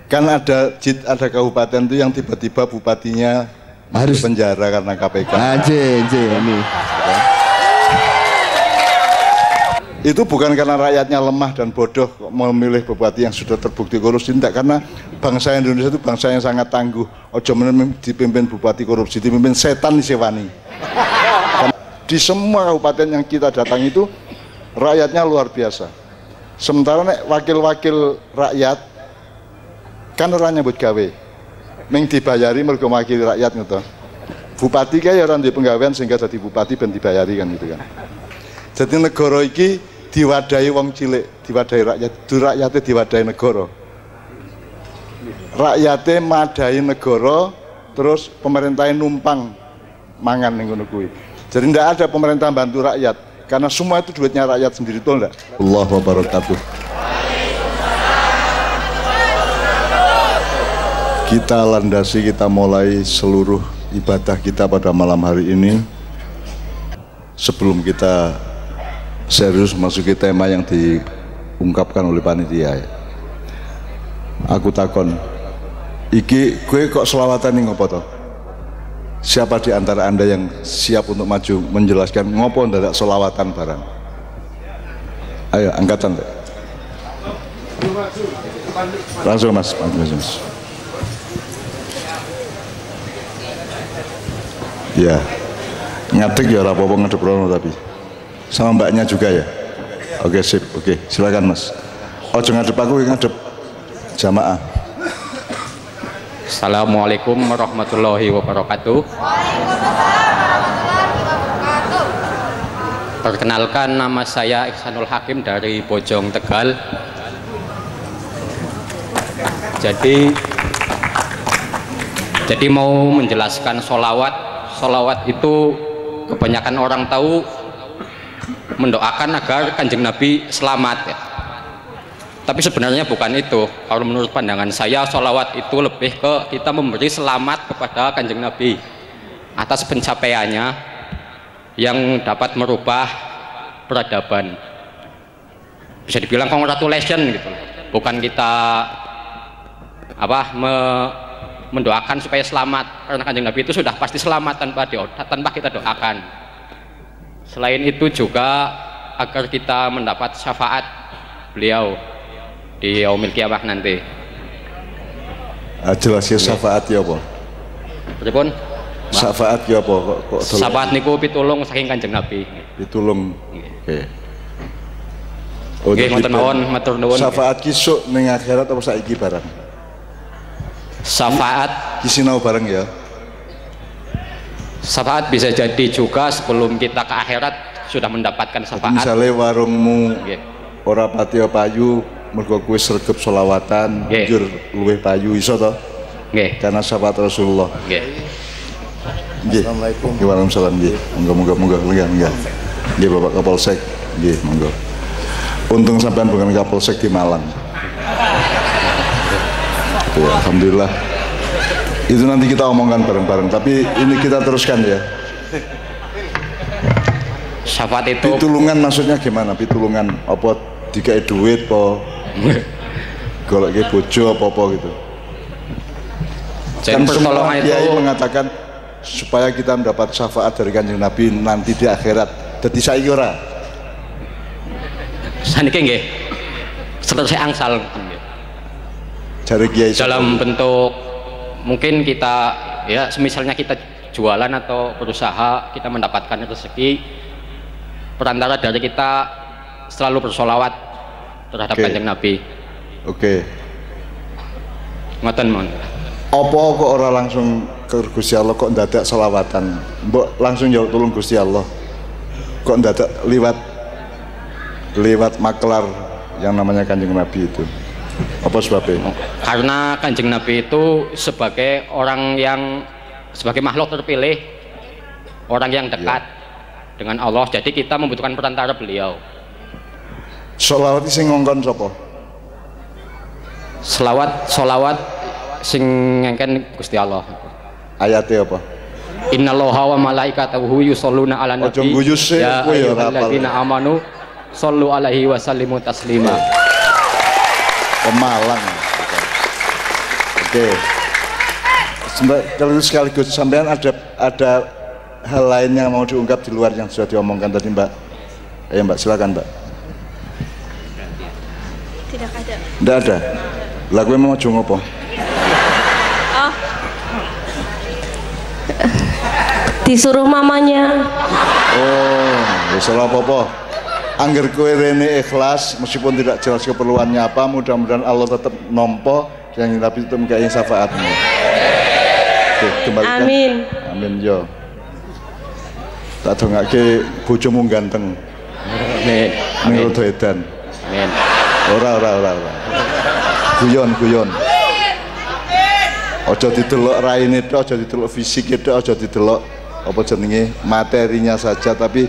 Kan ada kabupaten itu yang tiba-tiba bupatinya harus penjara karena KPK. Ini. Itu bukan karena rakyatnya lemah dan bodoh memilih bupati yang sudah terbukti korupsi, tidak, karena bangsa Indonesia itu bangsa yang sangat tangguh. Ojo dipimpin bupati korupsi, dipimpin setan disewani. Di semua kabupaten yang kita datang itu rakyatnya luar biasa. Sementara wakil-wakil rakyat kan orang nyebut gawe, ming dibayari mergo wakil rakyat gitu. Bupati kayak orang di penggawean sehingga jadi bupati ben dibayari kan gitu kan. Jadi negara iki diwadahi wong cilik, diwadahi rakyat, rakyatnya diwadahi negara. Rakyatnya madahi negara, terus pemerintahnya numpang mangan ning ngono kuwi. Jadi tidak ada pemerintah bantu rakyat, karena semua itu duitnya rakyat sendiri, betul enggak? Allahu wabarakatuh. Kita landasi, kita mulai seluruh ibadah kita pada malam hari ini. Sebelum kita serius masuki tema yang diungkapkan oleh panitia, aku takon, iki gue kok selawatan nih ngopo toh? Siapa di antara anda yang siap untuk maju menjelaskan ngopo ndak selawatan barang? Ayo angkatan deh. Langsung mas. Ya, ngadeg ya apa-apa ngadep rono tapi sama mbaknya juga ya. Oke sip, oke silakan mas. Ojo ngadep aku, ngadep jamaah. Assalamualaikum warahmatullahi wabarakatuh. Perkenalkan, nama saya Iksanul Hakim dari Bojong Tegal. Jadi mau menjelaskan sholawat itu kebanyakan orang tahu mendoakan agar Kanjeng Nabi selamat ya. Tapi sebenarnya bukan itu. Kalau menurut pandangan saya, sholawat itu lebih ke kita memberi selamat kepada Kanjeng Nabi atas pencapaiannya yang dapat merubah peradaban. Bisa dibilang congratulations gitu. Bukan kita mendoakan supaya selamat, karena Kanjeng Nabi itu sudah pasti selamat tanpa kita doakan. Selain itu juga agar kita mendapat syafaat beliau di yaumil qiyamah nanti. Jelas ya syafaat ya apa? Pripun? Syafaat ya apa kok syafaat niku pitulung saking Kanjeng Nabi. Pitulung. Oke. Oke, ngoten mawon, matur nuwun. Syafaat kisuk ning akhirat apa saiki barang? Syafaat ki sinau bareng ya. Syafaat bisa jadi juga sebelum kita ke akhirat sudah mendapatkan syafaat. Misalnya warungmu ora pati payu, mergo kuwi sregep sholawatan, jujur luwih payu iso to? Nggih. Karena syafaat Rasulullah. Nggih. Assalamualaikum. Waalaikumsalam nggih. Moga-moga nggih. Nggih Bapak Kapolsek. Nggih, monggo. Untung sampean bukan Kapolsek di Malang. Ya, alhamdulillah. Itu nanti kita omongkan bareng-bareng, tapi ini kita teruskan ya. Syafaat itu pitulungan maksudnya gimana? Pitulungan apa dikai duit apa golek bojo apa gitu. Kan semua kiai mengatakan supaya kita mendapat syafaat dari Kanjeng Nabi nanti di akhirat. Dadi saiki ora. Saniki nggih. Selesai angsal. Cari kiai dalam bentuk mungkin kita ya semisalnya kita jualan atau berusaha, kita mendapatkan rezeki, perantara dari kita selalu bersolawat terhadap Kanjeng Nabi. Oke. Ngoten mon. Apa kok ora langsung ke Gusti Allah, kok ndadak selawatan? Mbok langsung jauh tulung Gusti Allah. Kok ndadak lewat maklar yang namanya Kanjeng Nabi itu? Apa sebabnya? Karena Kanjeng Nabi itu sebagai sebagai makhluk terpilih, orang yang dekat dengan Allah, jadi kita membutuhkan perantara beliau. Sholawat sing ngongkon sapa? Sholawat sing ngengken Gusti Allah. Ayatnya apa? Innallaha wa malaikatahu yusholluna 'alan nabi ya ayyuhalladzina amanu shollu 'alaihi wa sallimu taslima. Pemalang. Oke. Kalau sekaligus sampean ada hal lain yang mau diungkap di luar yang sudah diomongkan tadi, Mbak? Ayo Mbak, silakan Mbak. Tidak ada. Tidak ada. Lah kowe mau aja ngopo? Oh. Disuruh mamanya. Oh, ya salah apa-apa. Angger kowe rene ikhlas meskipun tidak jelas keperluannya apa, mudah-mudahan Allah tetap nompo yang Nabi itu mengkai syafaatmu. Oke, kembalikan. Amin. Amin yo. Tak dongake bojomu ganteng. Amin. Menurut edan. Amin. Ora. Guyon. Ojo didelok raine tok, ojo didelok fisike tok, ojo didelok apa jenenge materinya saja, tapi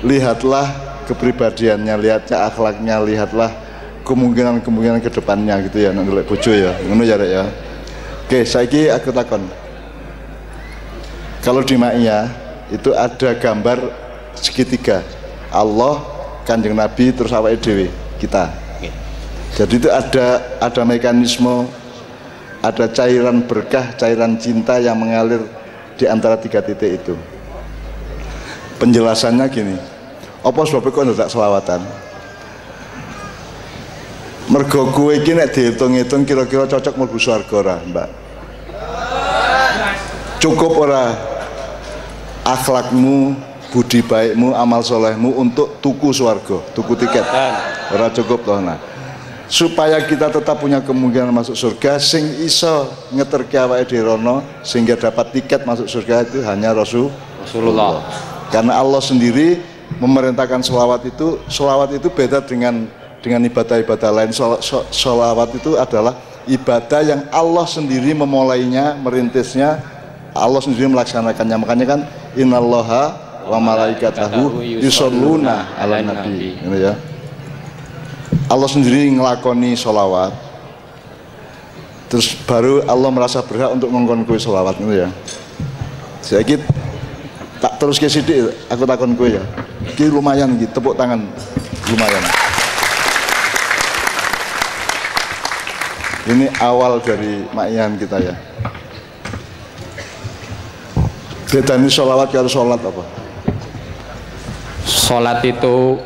lihatlah kepribadiannya, lihatlah akhlaknya, lihatlah kemungkinan ke depannya gitu ya, nek ndelok bojo ya. Ngono ya Rek ya. Oke, saiki aku takon. Kalau di Ma'iyah itu ada gambar segitiga. Allah, Kanjeng Nabi, terus awake dhewe, kita. Jadi itu ada mekanisme, ada cairan berkah, cairan cinta yang mengalir di antara tiga titik itu. Penjelasannya gini, apa sebabnya kok ndak selawatan? Mergo kowe iki nek dihitung-hitung kira-kira cocok mlebu swarga ora, Mbak? Cukup ora akhlakmu, budi baikmu, amal solehmu untuk tuku swarga, tuku tiket? Ora cukup toh. Nah, supaya kita tetap punya kemungkinan masuk surga, sing iso ngeterke awake dhewe rono sehingga dapat tiket masuk surga itu hanya Rasulullah. Karena Allah sendiri memerintahkan sholawat itu beda dengan ibadah-ibadah lain. Sholawat itu adalah ibadah yang Allah sendiri memulainya, merintisnya, Allah sendiri melaksanakannya. Makanya kan innallaha wa malaikatahu yusholluna ala nabi, gitu ya. Allah sendiri ngelakoni sholawat, terus baru Allah merasa berhak untuk ngongkon kue sholawat, gitu ya. Saiki tak terus ke sidik, aku takon kue ya. Iki lumayan gitu, tepuk tangan lumayan. Ini awal dari Ma'iyah kita ya. Bedanya sholawat karo sholat apa? Sholat itu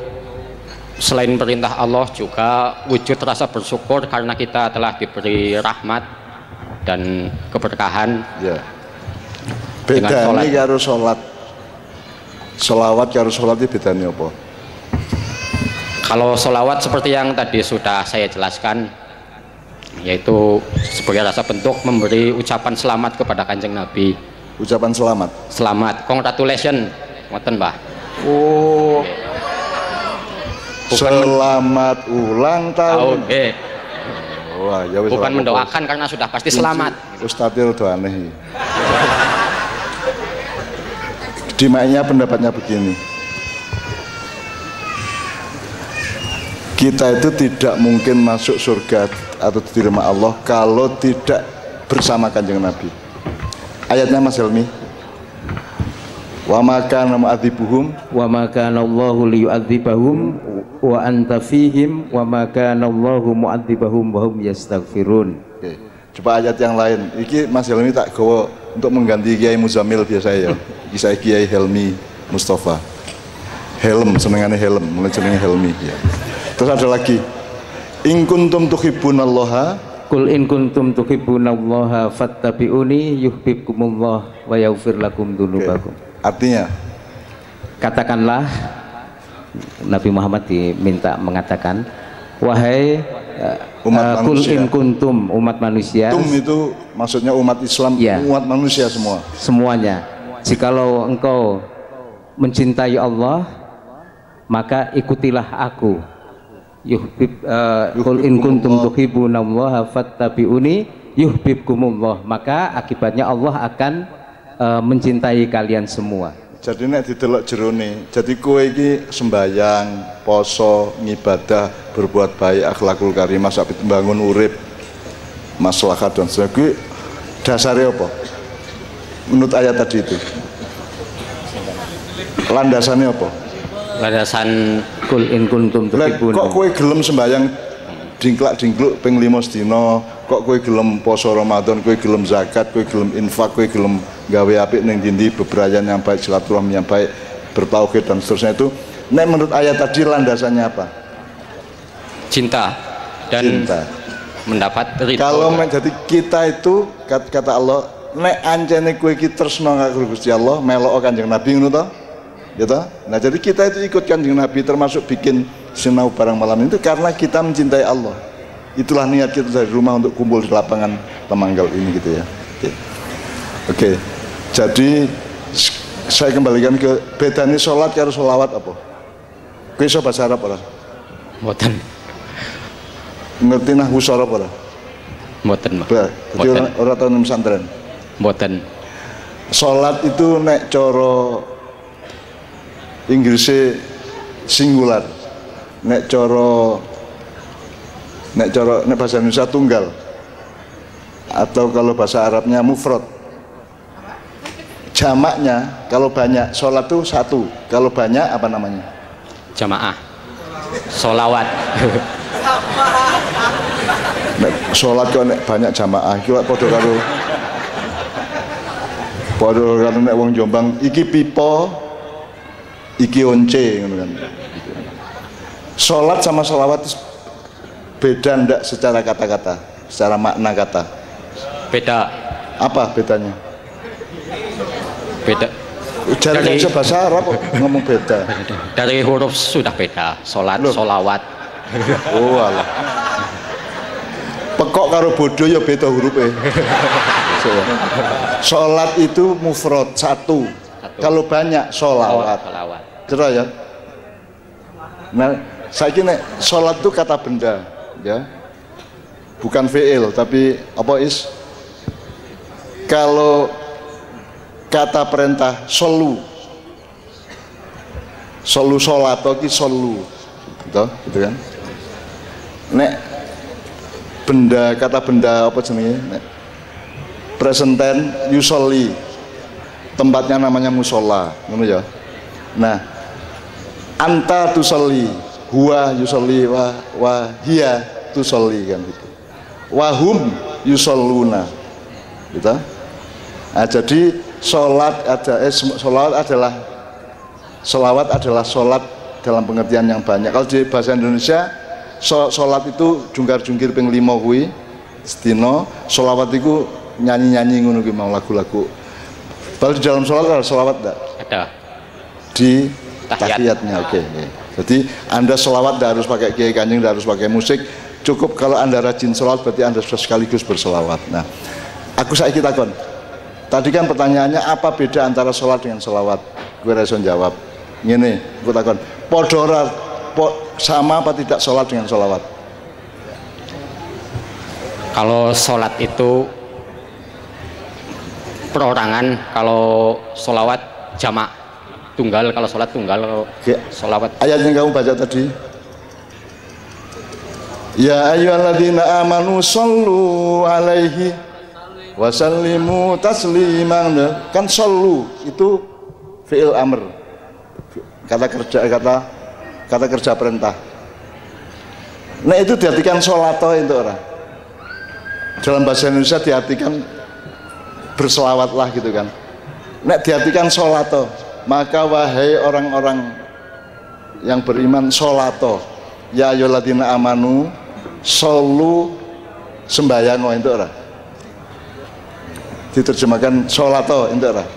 selain perintah Allah juga wujud rasa bersyukur karena kita telah diberi rahmat dan keberkahan. Ya. Bedanya karo sholat. Sholawat karo sholat itu bedanya apa? Kalau sholawat seperti yang tadi sudah saya jelaskan, yaitu sebagai rasa bentuk memberi ucapan selamat kepada Kanjeng Nabi. Ucapan selamat. Selamat, congratulations, ngoten Mbah. Oh. Selamat ulang tahun. Wah, ya wis. Bukan mendoakan karena sudah pasti selamat. Ustadzil do aneh. Di Ma'iyah pendapatnya begini. Kita itu tidak mungkin masuk surga atau diterima Allah kalau tidak bersama Kanjeng Nabi. Ayatnya Mas Helmi. Wa ma kana mu'adzibuhum wa ma kana Allahu liyu'adzibahum wa anta fihim wa ma kana Allahu mu'adzibahum wa hum yastaghfirun. Oke. Coba ayat yang lain. Iki Mas Helmi tak gawa untuk mengganti Kiai Muzamil biasa ya. Iki saya Kiai Helmi Mustafa. Helm, senengane helm, mulai jenenge Helmi ya. Terus ada lagi. In kuntum tuhibbunallaha, qul in kuntum tuhibbunallaha fattabi'uni yuhibbukumullah wa yaghfir lakum dzunubakum. Artinya, katakanlah, Nabi Muhammad diminta mengatakan, wahai umat kul manusia. in kuntum, umat manusia. Tum itu maksudnya umat Islam, ya. Umat manusia semua. Semuanya. Jikalau engkau mencintai Allah, maka ikutilah aku. Qul in kuntum tuhibbunallaha fattabi'uni yuhibbukumullah. Maka akibatnya Allah akan mencintai kalian semua. Jadi nek didelok jerone, jadi kowe iki sembayang, poso, ngibadah, berbuat baik, akhlakul karimah, sampai membangun urip, maslahat dan sebagainya. Dasarnya apa? Menurut ayat tadi itu. Landasannya apa? Landasan kul in kuntum tuhibbun. Kok kowe gelem sembayang dingklak-dingkluk ping 5 sedina, kok kowe gelem poso Ramadan, kowe gelem zakat, kowe gelem infak, kowe gelem gawe apik ning dindi, bebrayan yang baik, silaturahmi yang baik, bertauhid dan seterusnya itu. Nek menurut ayat tadi landasannya apa? Cinta dan Cinta. mendapat ridho. Kalau jadi kita itu kata Allah, nek ancene kowe iki tresno karo Gusti Allah, melok Kanjeng Nabi ngono to? Ya toh? Nah, jadi kita itu ikut Kanjeng Nabi termasuk bikin sinau barang malam itu karena kita mencintai Allah. Itulah niat kita dari rumah untuk kumpul di lapangan Temanggal ini gitu ya. Oke. Jadi saya kembalikan ke bedanya sholat karo sholawat apa? Kowe iso bahasa Arab ora? Mboten. Ngerti nahwu sorof ora? Mboten, Mas. Jadi ora tau nang pesantren. Mboten. Sholat itu nek cara Inggrisnya singular. Nek bahasa Indonesia tunggal. Atau kalau bahasa Arabnya mufrad. Jamaknya kalau banyak, sholat itu satu. Kalau banyak apa namanya? Jamaah. Sholawat. Nek sholat kok nek banyak jamaah iki padha karo nek wong Jombang iki pipo iki once ngono kan. Sholat sama sholawat beda ndak secara kata-kata, secara makna kata? Beda. Apa bedanya? Beda. Dari bahasa Arab ngomong beda. Dari huruf sudah beda. Sholat, sholawat. Oh alah. Pekok karo bodoh ya beda hurufnya. Sholat itu mufrad satu. Kalau banyak sholawat. Cerah ya. Nah, saya kira sholat itu kata benda, ya. Bukan fi'il, tapi apa is? Kalau kata perintah solu sholat ki solu gitu kan. Nek benda, kata benda apa jenenge? Present tense yusolli, tempatnya namanya musola, ngono ya. Nah, anta tusolli, huwa yusolli, wa hiya tusolli kan gitu. Wahum yusolluna, gitu. Nah, jadi sholawat adalah sholat dalam pengertian yang banyak. Kalau di bahasa Indonesia sholat itu jungkar-jungkir ping 5 kuwi sedina, sholawat itu nyanyi-nyanyi ngono ki mau lagu-lagu. Kalau di dalam sholat ada sholawat enggak? Ada. Di tahiyatnya, oke. Jadi Anda sholawat tidak harus pakai kiai kanjeng, tidak harus pakai musik. Cukup kalau Anda rajin sholat berarti Anda sudah sekaligus berselawat. Nah, aku saiki takon. Tadi kan pertanyaannya apa beda antara sholat dengan sholawat? Gue rasa jawab. Ngene, aku takon. Sama apa tidak sholat dengan sholawat? Kalau sholat itu perorangan, kalau sholawat jamak tunggal, kalau sholat tunggal, kalau sholawat. Ayat yang kamu baca tadi. Ya ayyuhalladzina amanu shollu alaihi wasallimu tasliman. Kan shollu itu fi'il amr, kata kerja perintah. Nah itu diartikan sholato itu orang. Dalam bahasa Indonesia diartikan berselawatlah gitu kan. Nek diartikan sholato, maka wahai orang-orang yang beriman sholato, ya ayyuhalladzina amanu shollu sembayang itu orang. Diterjemahkan sholato itu orang.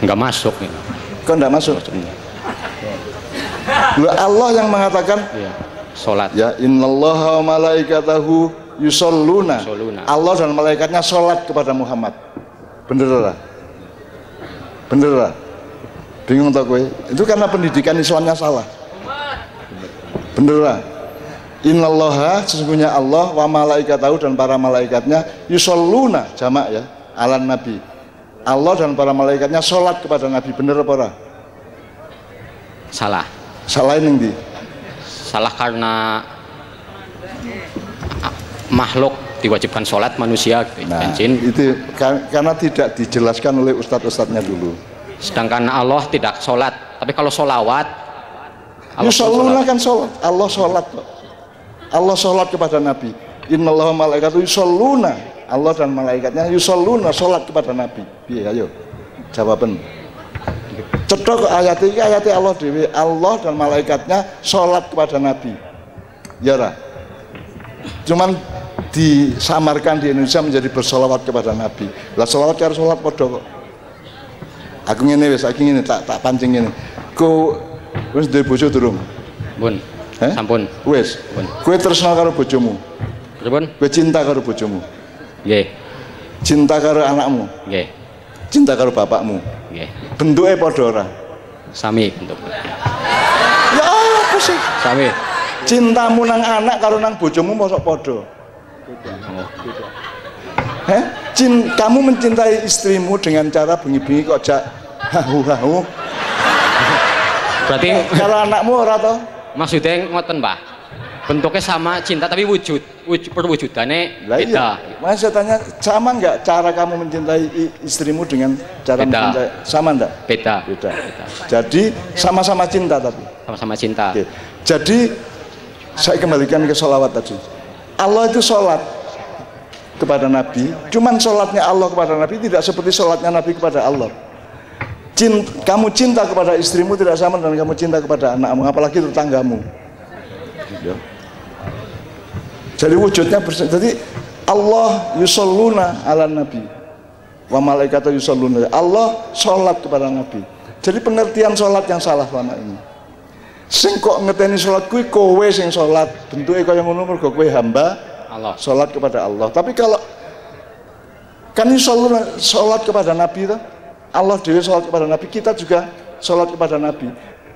Enggak masuk. Kok enggak masuk? Allah yang mengatakan ya, sholat. Ya, innallaha wa malaikatahu yusholluna. Allah dan malaikatnya sholat kepada Muhammad. Bener lah. Bener lah. Bingung tak kowe? Itu karena pendidikan Islamnya salah. Bener lah. Innallaha, sesungguhnya Allah, wa malaikatahu dan para malaikatnya yusholluna, jamak ya, alan nabi. Allah dan para malaikatnya sholat kepada Nabi. Bener apa ora? Salah. Salah ini ndi? Salah karena makhluk diwajibkan sholat, manusia gitu. Nah, jin. Itu karena tidak dijelaskan oleh ustadz-ustadznya dulu. Sedangkan Allah tidak sholat. Tapi kalau sholawat, Yusholluna kan sholat. Allah sholat. Allah sholat kepada Nabi. innallaha malaikatu yusholluna, Allah dan malaikatnya yusholluna, sholat kepada Nabi. Piye ayo jawaban. Cetok ayat ini ayatnya Allah dewi, Allah dan malaikatnya sholat kepada Nabi. Ya ora. Cuman disamarkan di Indonesia menjadi bersolawat kepada Nabi. Lah solawat karo sholat padha kok. Aku ngene wis, aku ngene tak pancing ngene. Ku wis duwe bojo durung? Pun. Sampun. Wis. Kowe tresna karo bojomu? Pripun? Kowe cinta karo bojomu? Nggih. Cinta karo anakmu? Nggih. Cinta karo bapakmu? Nggih. Bentuke padha ora? Sami bentuk. Ya apa sih? Sami. Cintamu nang anak karo nang bojomu mosok padha? Kamu mencintai istrimu dengan cara bengi-bengi kok jak hahu-hahu. Berarti kalau anakmu ora toh? Maksudnya ngoten, Pak. Bentuknya sama cinta tapi perwujudannya beda. Iya. Mas saya tanya, sama nggak cara kamu mencintai istrimu dengan cara beda. mencintai? Sama enggak? Beda. Beda. Jadi sama-sama cinta tapi. Sama-sama cinta. Oke. Jadi saya kembalikan ke sholawat tadi. Allah itu sholat kepada Nabi. Cuman sholatnya Allah kepada Nabi tidak seperti sholatnya Nabi kepada Allah. Kamu cinta kepada istrimu tidak sama dengan kamu cinta kepada anakmu, apalagi tetanggamu. Ya. Jadi wujudnya jadi Allah yusholluna ala Nabi wa malaikatu yusholluna. Allah sholat kepada Nabi. Jadi pengertian sholat yang salah selama ini. Sing kok ngeteni sholat kuwi kowe sing sholat, bentuke kaya ngono mergo kowe hamba Allah. Sholat kepada Allah. Tapi kalau kan yusholluna sholat kepada Nabi itu Allah dewi sholat kepada Nabi, kita juga sholat kepada Nabi.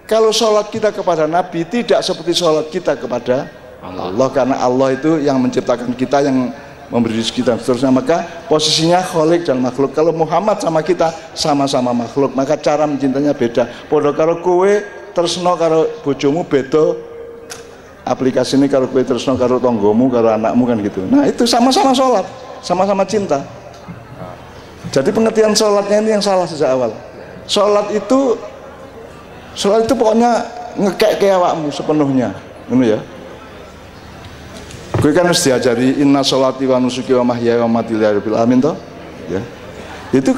Kalau sholat kita kepada Nabi tidak seperti sholat kita kepada Allah, karena Allah itu yang menciptakan kita, yang memberi rezeki dan seterusnya. Maka posisinya Khalik dan makhluk. Kalau Muhammad sama kita sama-sama makhluk, maka cara mencintainya beda. Podo karo kowe tresno karo bojomu beda, aplikasi ini karo kowe tresno karo tonggomu, karo anakmu kan gitu. Nah itu sama-sama sholat, sama-sama cinta. Jadi pengertian sholatnya ini yang salah sejak awal. Sholat itu pokoknya ngekek ke awakmu sepenuhnya, ngono ya. Kowe kan harus diajari inna sholati wa nusuki wa mahyaya wa mamati lillahi rabbil alamin toh. Ya. Itu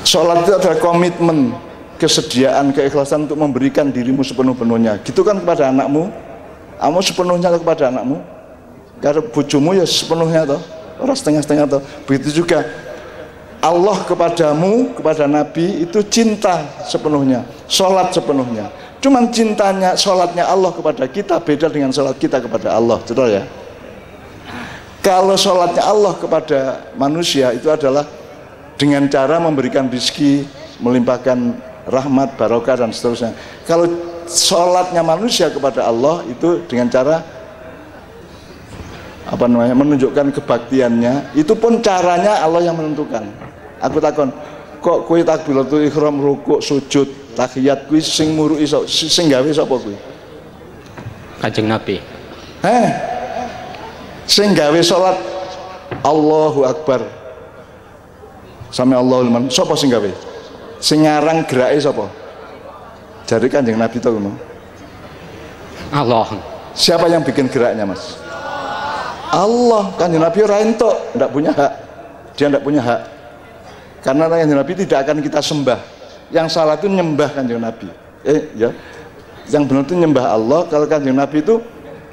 sholat itu adalah komitmen, kesediaan, keikhlasan untuk memberikan dirimu sepenuh-penuhnya. Gitu kan kepada anakmu, kamu sepenuhnya kepada anakmu. Karena bojomu ya sepenuhnya toh, orang setengah-setengah toh. Begitu juga Allah kepadamu, kepada Nabi itu cinta sepenuhnya, sholat sepenuhnya. Cuman cintanya, sholatnya Allah kepada kita beda dengan sholat kita kepada Allah, betul ya? Kalau sholatnya Allah kepada manusia itu adalah dengan cara memberikan rezeki, melimpahkan rahmat, barokah dan seterusnya. Kalau sholatnya manusia kepada Allah itu dengan cara menunjukkan kebaktiannya, itu pun caranya Allah yang menentukan. Aku takon, kok kowe takbiratul ihram, rukuk, sujud, tahiyat kuwi sing muruki sing gawe sapa kuwi? Kanjeng Nabi. Sing gawe salat Allahu Akbar. Sami Allahul liman. Sapa sing gawe? Sing ngarang gerake sapa? Jadi Kanjeng Nabi to ngono. Allah. Siapa yang bikin geraknya, Mas? Allah. Kanjeng Nabi ora entuk, ndak punya hak. Dia ndak punya hak. Karena Kanjeng Nabi tidak akan kita sembah. Yang salah itu nyembah Kanjeng Nabi. Ya. Yang benar itu nyembah Allah. Kalau Kanjeng Nabi itu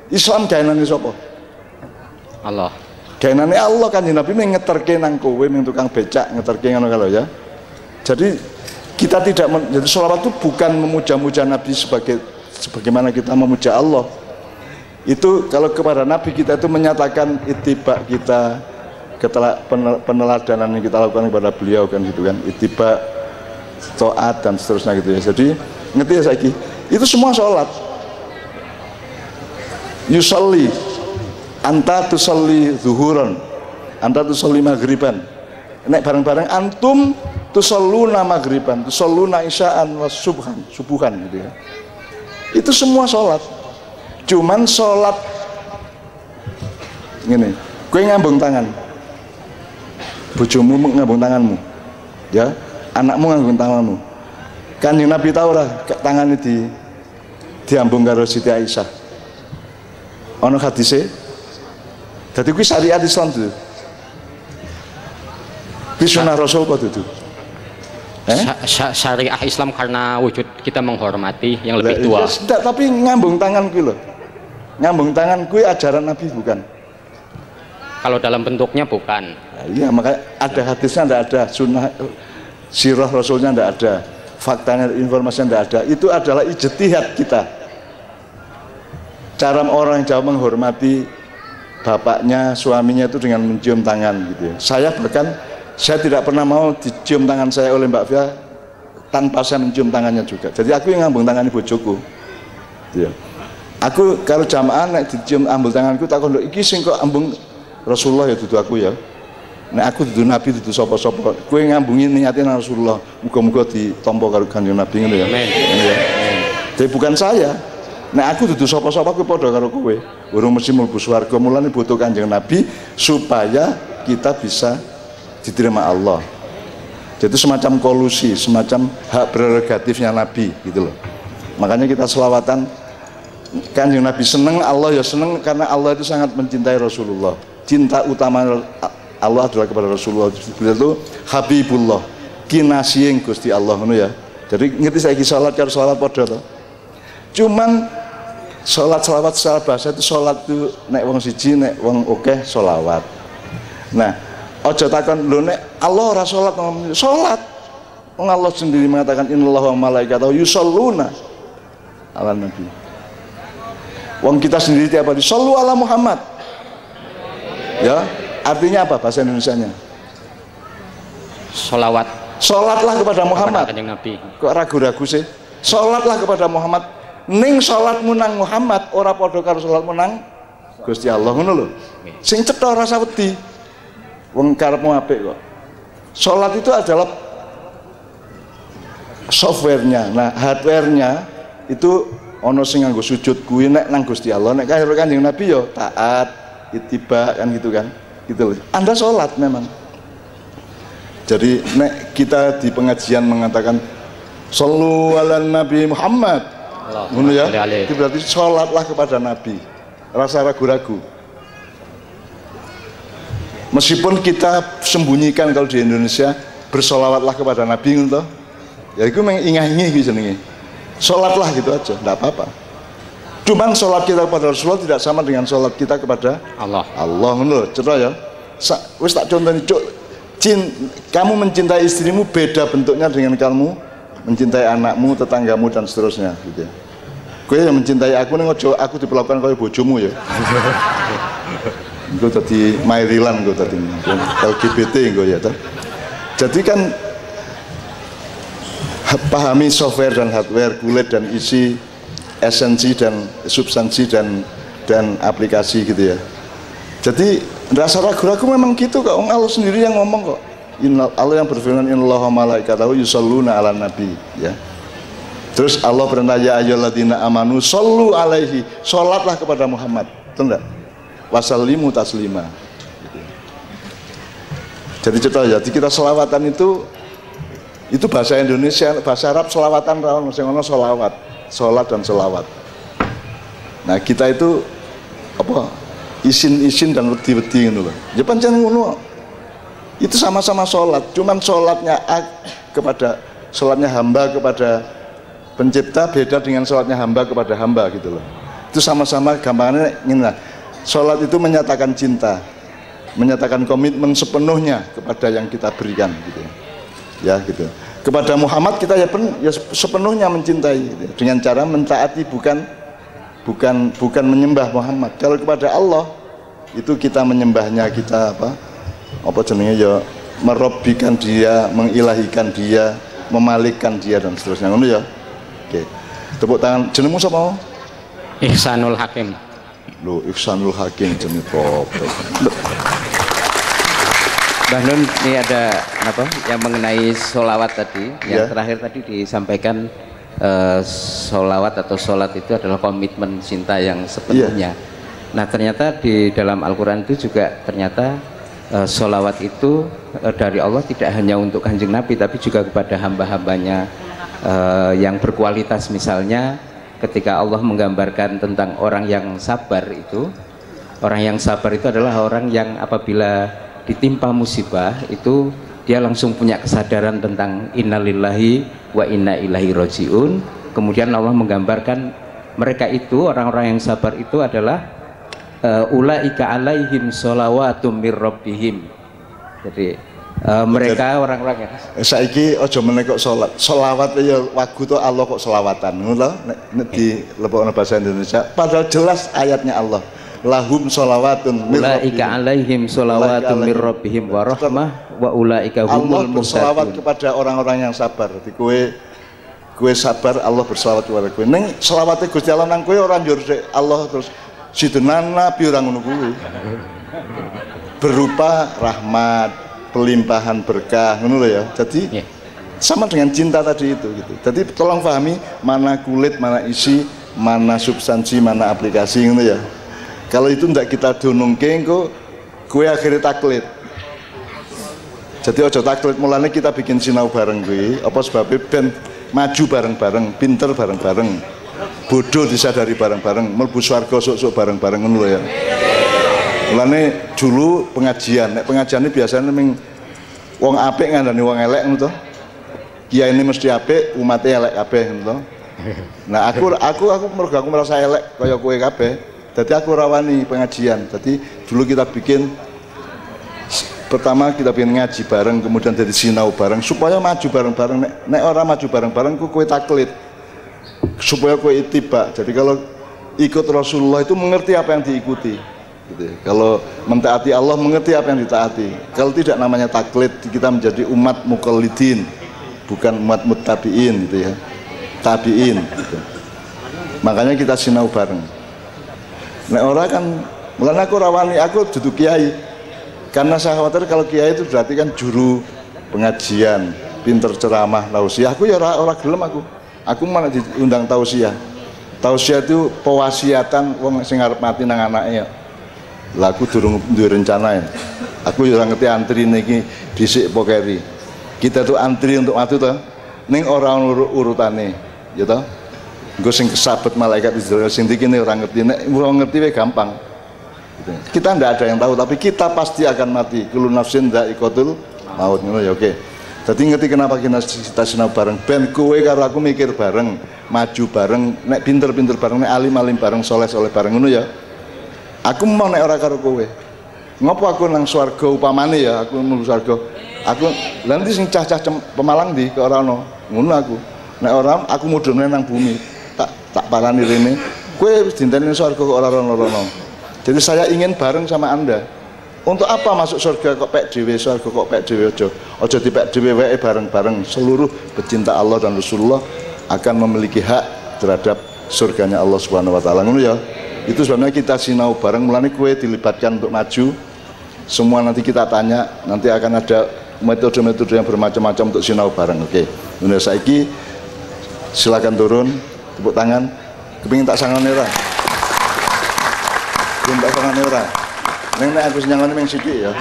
Islam gaenane sapa? Allah. Gaenane Allah. Kanjeng Nabi ngeterke nang kowe ning tukang becak, ngeterke ngono kalau ya. Jadi kita tidak jadi sholawat itu bukan memuja-muja Nabi sebagaimana kita memuja Allah. Itu kalau kepada Nabi kita itu menyatakan ittiba kita, peneladanan yang kita lakukan kepada beliau kan gitu kan, ittiba, taat dan seterusnya gitu ya. Jadi ngerti ya saiki? Itu semua sholat. Yusolli, anta tusolli zuhuron, anta tusolli maghriban. Nek bareng-bareng antum tusalluna maghriban, tusalluna isya'an was subuhan gitu ya. Itu semua sholat. Cuman sholat gini, gue ngambung tangan, bojomu ngambung tanganmu, ya, anakmu ngambung tanganmu. Kanjeng Nabi tahu lah tangan diambung karo Siti Aisyah. Ono hadise Jadi kuwi syariat Islam itu. Kuwi sunah Rasul kok itu. Syariah Islam karena wujud kita menghormati yang lebih tua. Tidak, tapi ngambung tangan kuwi lho. Ngambung tangan kuwi ajaran Nabi bukan? Kalau dalam bentuknya bukan. Nah, iya, makanya ada hadisnya tidak ada, sunnah sirah Rasulnya tidak ada, faktanya informasinya tidak ada. Itu adalah ijtihad kita. Cara orang Jawa menghormati bapaknya, suaminya itu dengan mencium tangan gitu ya. Saya tidak pernah mau dicium tangan saya oleh Mbak Fia tanpa saya mencium tangannya juga. Jadi aku yang ngambung tangan bojoku. Gitu ya. Aku kalau jamaah nek dicium ambul tanganku tak kono iki sing kok ambung Rasulullah ya dudu aku ya. Nek aku dudu Nabi dudu sapa-sapa. Kowe ngambungi niatin Rasulullah. Muga-muga ditampa karo Kanjeng Nabi ngono ya. Amin. Ya. Jadi bukan saya. Nek aku dudu sapa-sapa kowe padha karo kowe. Urung mesti mlebu swarga. Mulane butuh Kanjeng Nabi supaya kita bisa diterima Allah. Jadi semacam kolusi, semacam hak prerogatifnya Nabi gitu loh. Makanya kita selawatan Kanjeng Nabi seneng, Allah ya seneng karena Allah itu sangat mencintai Rasulullah. Cinta utama Allah adalah kepada Rasulullah. Beliau itu Habibullah, kinasih Gusti Allah ngono ya. Jadi ngerti saiki salat karo salat padha to. Cuman salat selawat secara bahasa itu salat itu nek wong siji nek wong akeh selawat. Nah, aja takon lho nek Allah ora salat, salat. Wong Allah sendiri mengatakan innallaha wa malaikatahu yusholluna ala nabi. Wong kita sendiri tiap hari shollu ala Muhammad. Ya, artinya apa bahasa Indonesianya? Sholawat. Sholatlah kepada Muhammad. Nabi. Kok ragu-ragu sih? Sholatlah kepada Muhammad. Ning sholatmu nang Muhammad ora padha karo sholatmu nang Gusti Allah ngono lho. Sing cetha rasa wedi. Wong karepmu apik kok. Sholat itu adalah softwarenya. Nah, hardwarenya itu ono sing nganggo sujud kuwi nek nang Gusti Allah, nek karo Kanjeng Nabi yo taat, ittiba kan gitu kan. Gitu loh. Anda sholat memang. Jadi nek kita di pengajian mengatakan shollu ala Nabi Muhammad. Ngono ya. Itu berarti sholatlah kepada Nabi. Rasa ragu-ragu. Meskipun kita sembunyikan kalau di Indonesia bersolawatlah kepada Nabi ngono. Ya iku mengingah-ingih iki jenenge. Sholatlah gitu aja, tidak apa-apa. Cuman sholat kita kepada Rasulullah tidak sama dengan sholat kita kepada Allah. Allah, menurut cerita ya. Wis tak contohnya, kamu mencintai istrimu beda bentuknya dengan kamu mencintai anakmu, tetanggamu dan seterusnya. Gitu ya. Kowe yang mencintai aku nih ngojo, aku diperlakukan kaya bojomu ya. Gue tadi Mairilan gue tadi LGBT gue ya. Jadi kan pahami software dan hardware, kulit dan isi, esensi dan substansi dan aplikasi gitu ya. Jadi rasa ragu-ragu memang gitu kok. Allah sendiri yang ngomong kok. Allah yang berfirman innallaha malaikatahu yusholluna ala nabi ya. Terus Allah perintah ya ayyuhalladzina amanu shollu alaihi, sholatlah kepada Muhammad. Betul enggak? Wasallimu taslima. Jadi cerita ya, jadi kita selawatan itu bahasa Indonesia, bahasa Arab selawatan rawon sing ono selawat, salat dan selawat. Nah, kita itu apa? Isin-isin dan wedi-wedi ngono lho. Ya pancen ngono. Itu sama-sama salat, cuman salatnya hamba kepada pencipta beda dengan salatnya hamba kepada hamba gitu loh. Itu sama-sama gampangannya ngene. Salat itu menyatakan cinta, menyatakan komitmen sepenuhnya kepada yang kita berikan gitu. Ya gitu. Kepada Muhammad kita ya sepenuhnya mencintai gitu. Dengan cara mentaati bukan menyembah Muhammad. Kalau kepada Allah itu kita menyembahnya, kita apa jenenge ya merobbikan dia, mengilahikan dia, memalikkan dia dan seterusnya ngono ya. Oke. Tepuk tangan. Jenengmu sapa? Ihsanul Hakim. Loh, Ihsanul Hakim jenenge kok. Mbah Nun, ini ada apa yang mengenai sholawat tadi, yang terakhir tadi disampaikan sholawat atau sholat itu adalah komitmen cinta yang sepenuhnya. Nah ternyata di dalam Al-Quran itu juga ternyata sholawat itu dari Allah tidak hanya untuk Kanjeng Nabi tapi juga kepada hamba-hambanya yang berkualitas. Misalnya ketika Allah menggambarkan tentang orang yang sabar itu Orang yang sabar itu adalah orang yang apabila ditimpa musibah itu dia langsung punya kesadaran tentang innalillahi wa inna ilaihi rajiun. Kemudian Allah menggambarkan mereka itu, orang-orang yang sabar itu adalah ulaika alaihim sholawatum mir rabbihim. Jadi mereka orang-orang yang saiki aja meneh kok salat. Selawat ya wagu to Allah kok selawatan. Ngono nek di lebokno bahasa Indonesia padahal jelas ayatnya Allah. Lahum sholawatun ulaika alaihim sholawatun mir rabbihim wa rahmah wa ulaika humul muhtadun. Allah berselawat kepada orang-orang yang sabar. Jadi kowe sabar, Allah berselawat kepada kowe. Ning selawate Gusti Allah nang kowe ora njur Allah terus sidhenan nabi ora ngono kuwi. Berupa rahmat, pelimpahan berkah, ngono lho ya. Jadi sama dengan cinta tadi itu gitu. Jadi tolong pahami mana kulit, mana isi, mana substansi, mana aplikasi ngono ya. Kalau itu tidak kita dunungke engko kue akhirnya taklid. Jadi ojo taklid, mulanya kita bikin sinau bareng gue. Apa sebabnya ben maju bareng-bareng, pinter bareng-bareng, bodoh disadari bareng-bareng, mlebu swarga sok-sok bareng-bareng ngono ya. Mulane dulu pengajian, nek pengajian ini biasanya memang wong apik ngandani wong elek ngono to. Kiai ini mesti apik, umatnya elek kabeh ngono to. Nah, aku mergo aku merasa elek kaya kowe kabeh. Jadi aku rawani pengajian. Jadi dulu kita bikin, pertama kita bikin ngaji bareng, kemudian jadi sinau bareng supaya maju bareng-bareng. Nek orang maju bareng-bareng kue taklid supaya kue ittiba. Jadi kalau ikut Rasulullah itu mengerti apa yang diikuti gitu. Kalau mentaati Allah mengerti apa yang ditaati. Kalau tidak namanya taklid, kita menjadi umat muqallidin, bukan umat muttabiin gitu ya, tabiin gitu. Makanya kita sinau bareng. Nek orang kan, mulanya aku rawani, aku duduk kiai karena saya khawatir kalau kiai itu berarti kan juru pengajian, pinter ceramah, tausiah. Aku ya orang gelem aku mana diundang tausiah. Tausiah itu pewasiatan wong sing arep mati nang anake ya. Lah aku durung duwe rencana ya. Aku ya ora ngerti antri niki dhisik pokeri. Kita tuh antri untuk mati to ning ora urutane, ya toh. Gue sing kesabet malaikat Israel sing dikene orang ngerti, nek wong ngerti we gampang. Kita ndak ada yang tahu, tapi kita pasti akan mati. Kullu nafsin dha'iqatul maut, ngono ya oke. Jadi ngerti kenapa kita sinau bareng. Ben kowe karo aku mikir bareng, maju bareng, nek pinter-pinter bareng, nek alim-alim bareng, soleh-soleh bareng ngono ya. Aku mau nek ora karo kowe. Ngopo aku nang swarga upamane ya, aku mlebu swarga. Aku lha nanti sing cah-cah Pemalang di ke ora ono. Ngono aku. Nek ora aku mudhune nang bumi. Tak parani rene kowe wis dinteni surga kok ora rono-rono. Jadi saya ingin bareng sama Anda. Untuk apa masuk surga kok pek dhewe, surga kok pek dhewe aja dipek dhewe wae bareng-bareng. Seluruh pecinta Allah dan Rasulullah akan memiliki hak terhadap surganya Allah Subhanahu wa taala. Ngono ya. Itu sebenarnya kita sinau bareng, mulane kowe dilibatkan untuk maju. Semua nanti kita tanya, nanti akan ada metode-metode yang bermacam-macam untuk sinau bareng. Oke. Nah, saiki silakan turun. Tepuk tangan. Kepingin tak sangone ora? Kepingin tak sangone ora? Nek aku nyangone ming sithik ya.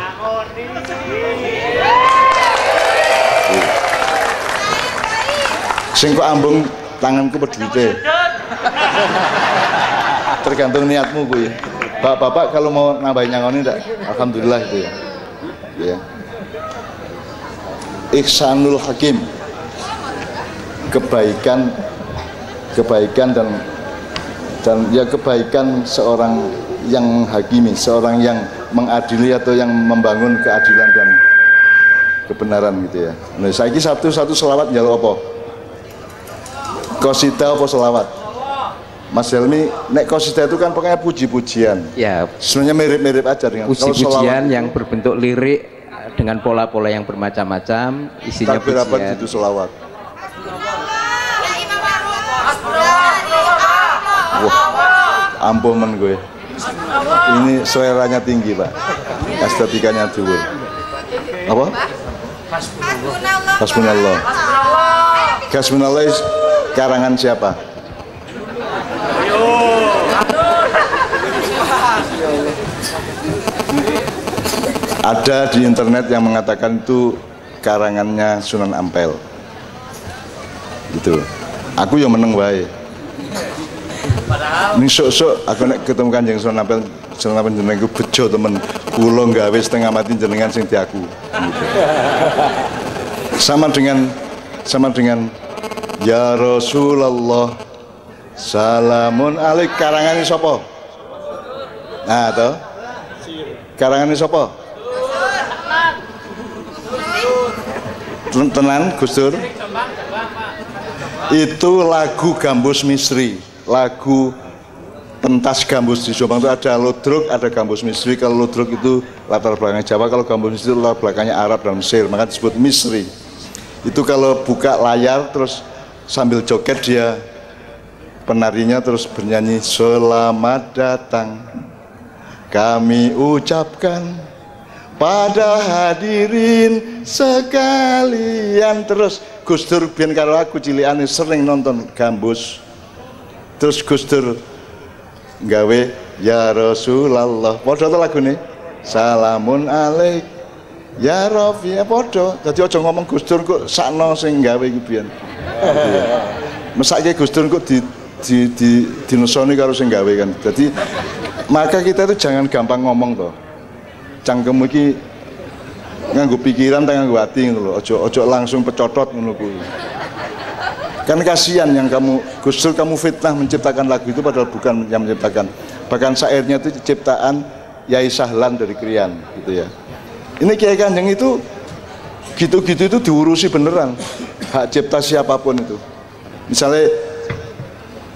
Sing kok ambung tanganku pedulite. Tergantung niatmu kuwi. Bapak-bapak kalau mau nambahin nyangone ndak? Alhamdulillah itu ya. Ya. Ihsanul Hakim. Kebaikan dan ya kebaikan seorang yang menghakimi, seorang yang mengadili atau yang membangun keadilan dan kebenaran gitu ya. Nah, saiki satu selawat njaluk apa? Qasidah apa selawat? Mas Helmi, nek qasidah itu kan pokoknya puji-pujian. Ya. Sebenarnya mirip-mirip aja dengan puji-pujian yang berbentuk lirik dengan pola-pola yang bermacam-macam, isinya pujian. Berapa itu selawat? Wah, ampunan gue. Ini suaranya tinggi, Pak. Estetikanya dhuwur. Apa? Hasbunallah. Hasbunallah karangan siapa? Ada di internet yang mengatakan itu karangannya Sunan Ampel. Gitu. Aku yang meneng wae. Ini sok-sok aku nek ketemu Kanjeng Sunan Ampel jenengan panjenengan iku bejo temen. Kula gawe setengah mati jenengan sing diaku. Gitu. Sama dengan ya Rasulullah salamun alaik karangane sapa? Nah, toh. Karangane sapa? Tenan Gus Dur. Itu lagu Gambus Misri, lagu pentas gambus di Jombang itu ada ludruk, ada gambus Misri. Kalau ludruk itu latar belakangnya Jawa, kalau gambus Misri latar belakangnya Arab dan Mesir, maka disebut Misri. Itu kalau buka layar terus sambil joget dia penarinya terus bernyanyi selamat datang kami ucapkan pada hadirin sekalian. Terus Gus Dur biyen karo aku cilikane sering nonton gambus. Terus Gus Dur gawe ya Rasulullah padha to lagune salamun alaik ya Rafi ya padha. Dadi aja ngomong Gus Dur kok sakno sing gawe iki biyen. Mesake Gus Dur kok dinesoni karo sing gawe kan. Jadi maka kita itu jangan gampang ngomong toh. Cangkem iki nganggo pikiran ta nganggo ati ngono lho. Ojo langsung pecotot ngono kuwi. Kan kasihan yang kamu Gus Dur kamu fitnah menciptakan lagu itu padahal bukan yang menciptakan. Bahkan syairnya itu ciptaan Yai Sahlan dari Krian gitu ya. Ini Kiai Kanjeng itu gitu-gitu itu diurusi beneran. Hak cipta siapapun itu. Misalnya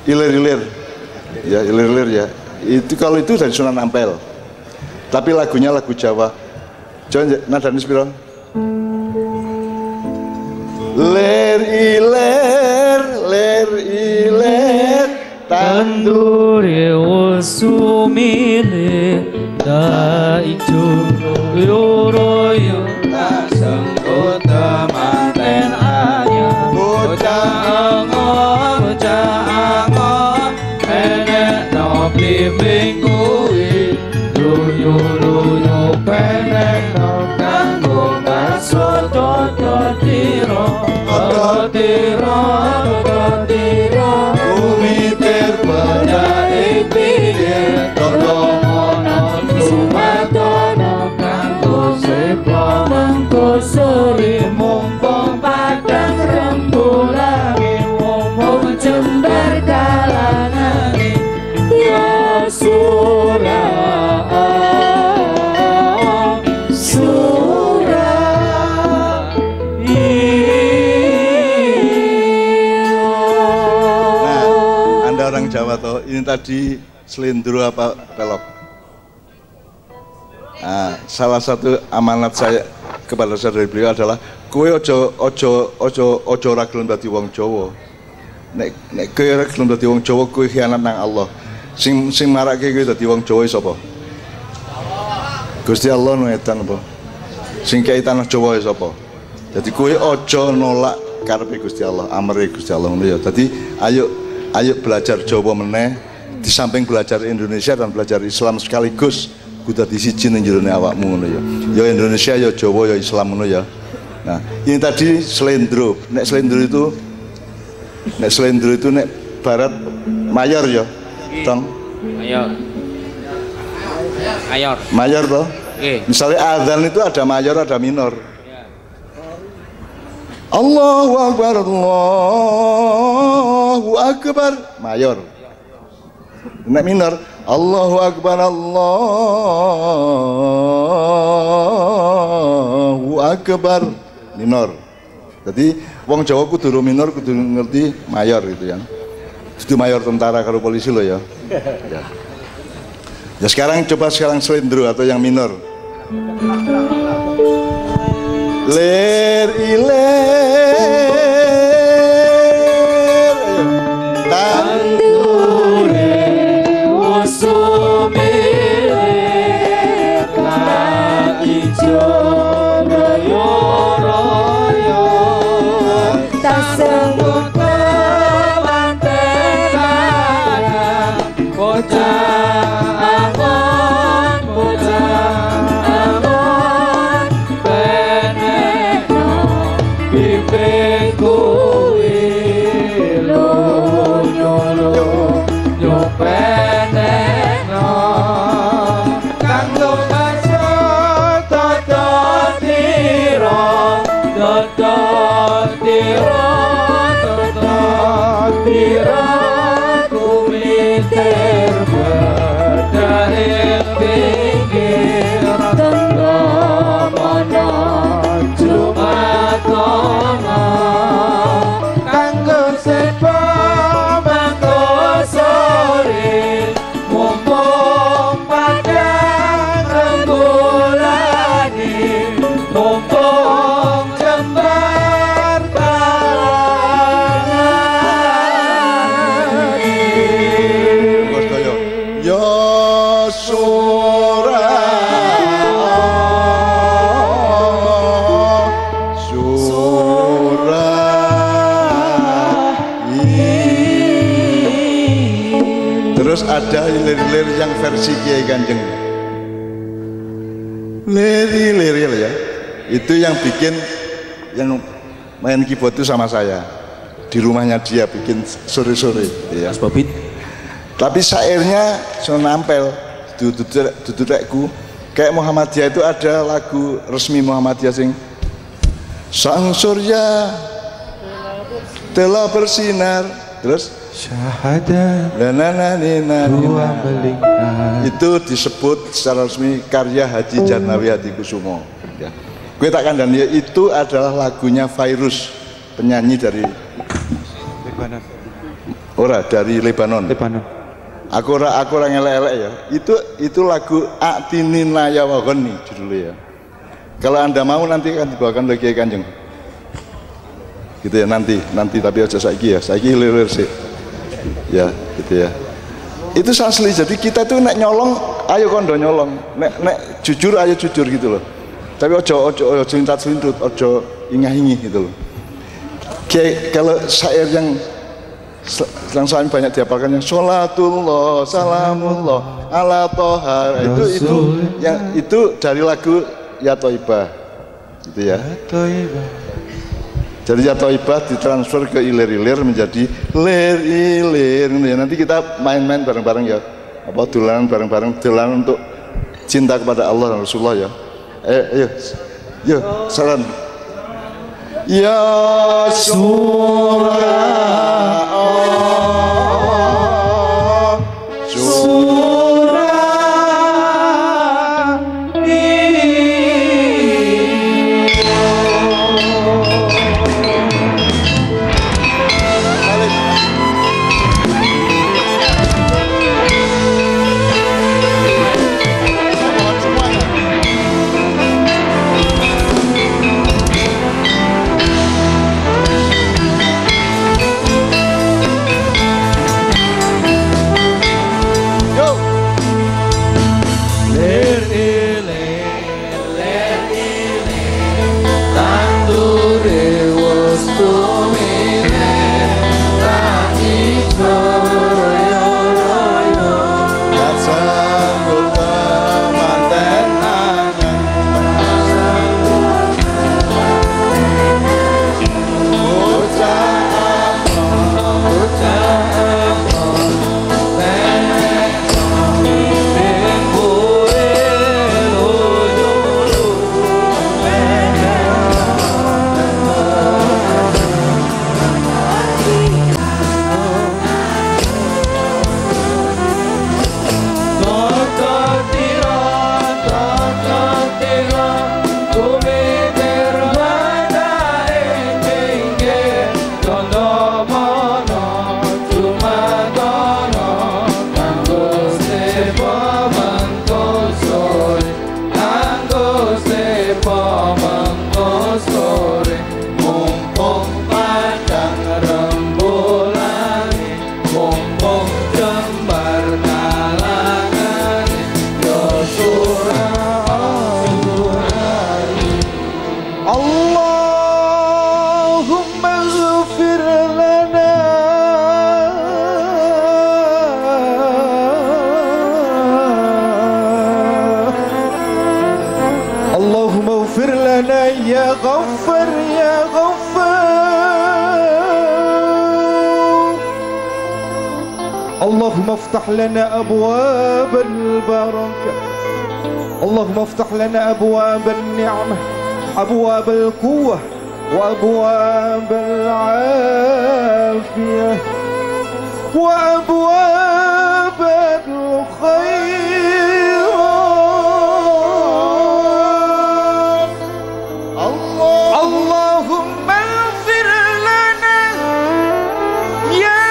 ilir-ilir. Ya, ilir-ilir ya. Itu kalau itu dari Sunan Ampel. Tapi lagunya lagu Jawa. Coba nadane sepiro? Ler iler tandure usumile ta ijo yoroyo ta sengkota manten ayam bocah angok enek no blimbing kuwi lunyu penek no kanggo maksud totiro bumi terpejai pinggir Todomono Sumatono kanggo sepo mangko sore mumpung padang rembulange mumpung jembar kalangane ya orang Jawa toh. Ini tadi selindro apa pelok. Nah, salah satu amanat saya kepada saya dari beliau adalah kowe ojo ora gelem dadi wong Jawa. Nek kowe ora gelem dadi wong Jawa kowe khianat nang Allah. Sing marake kowe dadi wong Jawa sapa? Gusti Allah no etan apa? Sing kei tanah Jawa sapa? Jadi kowe ojo nolak karepe Gusti Allah, amre Gusti Allah ngono ya. Dadi ayo belajar Jawa meneh, di samping belajar Indonesia dan belajar Islam sekaligus kudu dadi siji ning jerone awakmu ngono ya. Ya Indonesia ya Jawa ya Islam ngono ya. Nah, ini tadi selendro. Nek selendro itu nek barat mayor ya. Tong. Mayor toh. Misalnya azan itu ada mayor ada minor. Allahu Akbar, Allahu Akbar, mayor. Nek minor, Allahu Akbar, Allahu Akbar, minor. Jadi wong Jawa kudu minor, kudu ngerti mayor gitu ya. Itu mayor tentara karo polisi lo ya. Ya sekarang coba selendro atau yang minor. Ler iler tandure usumile ka ijo royo tasenggut manten bocah ada hilir-hilir yang versi Kiai Kanjeng. Lir ya. Itu yang bikin, yang main keyboard itu sama saya. Di rumahnya dia bikin sore-sore ya. Mas Bobit. Tapi syairnya so nampel dudukku. Kayak Muhammadiyah itu ada lagu resmi Muhammadiyah sing sang surya telah bersinar, terus Syahadat dua melingkar. itu disebut secara resmi karya Haji Jannawi Hadikusumo ya. Gue tak kandang dia, itu adalah lagunya Fairuz, penyanyi dari Lebanon. Aku ora ngelek-elek ya. Itu lagu Atinin Laya Wagoni judulnya ya. Kalau Anda mau nanti akan dibawakan oleh Kiai Kanjeng. Gitu ya, nanti tapi aja saiki ya. Saiki hilir sih. Ya, gitu ya. Itu asli. Jadi kita tuh nek nyolong, ayo kondo nyolong. Nek jujur ayo jujur gitu loh. Tapi ojo selintut, ojo ingah-ingih gitu loh. Kalau syair yang selain banyak dihafalkan yang sholatullah salamullah ala toha itu dari lagu Ya Toibah gitu ya. Jadi Ya Toibah ditransfer ke ilir-ilir menjadi lir-ilir gitu ya. Nanti kita main-main bareng-bareng ya, apa dolanan bareng-bareng, dolanan untuk cinta kepada Allah dan Rasulullah ya. Ayo salam ya surah اللهم افتح لنا أبواب البركة، اللهم افتح لنا أبواب النعمة، أبواب القوة وأبواب العافية وأبواب الخير. اللهم اغفر لنا يا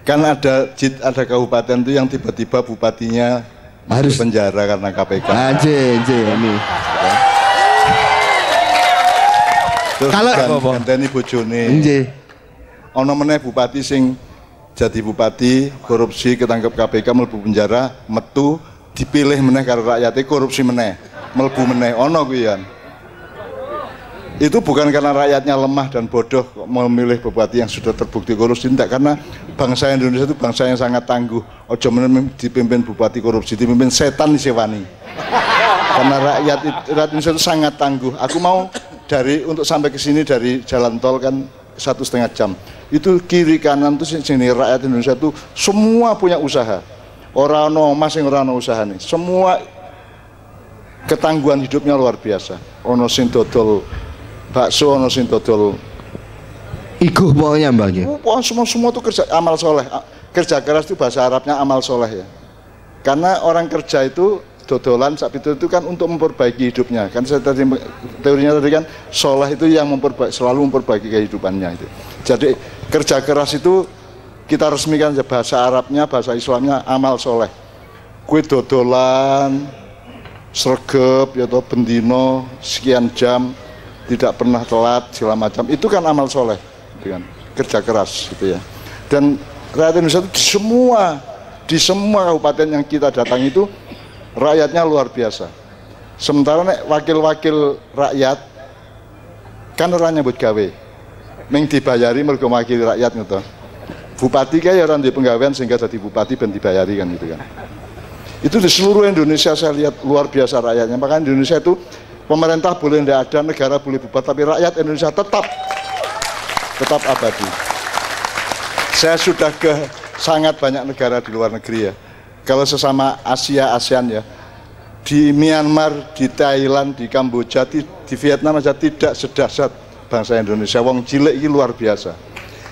Kan ada kabupaten itu yang tiba-tiba bupatinya harus penjara karena KPK. Ini. Terus Kalau ganteni bojone. Nggih. Ana meneh bupati sing jadi bupati korupsi ketangkep KPK mlebu penjara, metu dipilih meneh karo rakyate korupsi meneh, mlebu meneh. Ana kuwi ya. Itu bukan karena rakyatnya lemah dan bodoh memilih bupati yang sudah terbukti korupsi, tidak, karena bangsa Indonesia itu bangsa yang sangat tangguh. Ojo dipimpin bupati korupsi, dipimpin setan disewani. Karena rakyat Indonesia itu sangat tangguh. Aku mau untuk sampai ke sini dari jalan tol kan 1,5 jam. Itu kiri kanan tuh sini rakyat Indonesia itu semua punya usaha. Orang mas yang orang usaha nih. Semua ketangguhan hidupnya luar biasa. Ono sing dodol bakso, ono sing dodol iguh pokoknya Mbak ya. Semua itu kerja amal soleh. Kerja keras itu bahasa Arabnya amal soleh ya. Karena orang kerja itu dodolan sapi itu kan untuk memperbaiki hidupnya. Kan saya tadi teorinya tadi kan soleh itu yang selalu memperbaiki kehidupannya itu. Jadi kerja keras itu kita resmikan bahasa Arabnya, bahasa Islamnya amal soleh. Kue dodolan, sregep, ya toh bendino sekian jam, tidak pernah telat segala macam, itu kan amal soleh, gitu kan, kerja keras gitu ya. Dan rakyat Indonesia itu di semua kabupaten yang kita datang itu rakyatnya luar biasa. Sementara wakil-wakil rakyat kan orangnya buat gawe, meng dibayari mergo wakil rakyat gitu. Bupati kayak orang di penggawean sehingga jadi bupati dan dibayari kan gitu kan. Itu di seluruh Indonesia saya lihat luar biasa rakyatnya. Makanya Indonesia itu pemerintah boleh tidak ada, negara boleh bubar, tapi rakyat Indonesia tetap abadi. Saya sudah ke sangat banyak negara di luar negeri ya. Kalau sesama ASEAN ya, di Myanmar, di Thailand, di Kamboja, di Vietnam aja tidak sedahsyat bangsa Indonesia. Wong cilik ini luar biasa.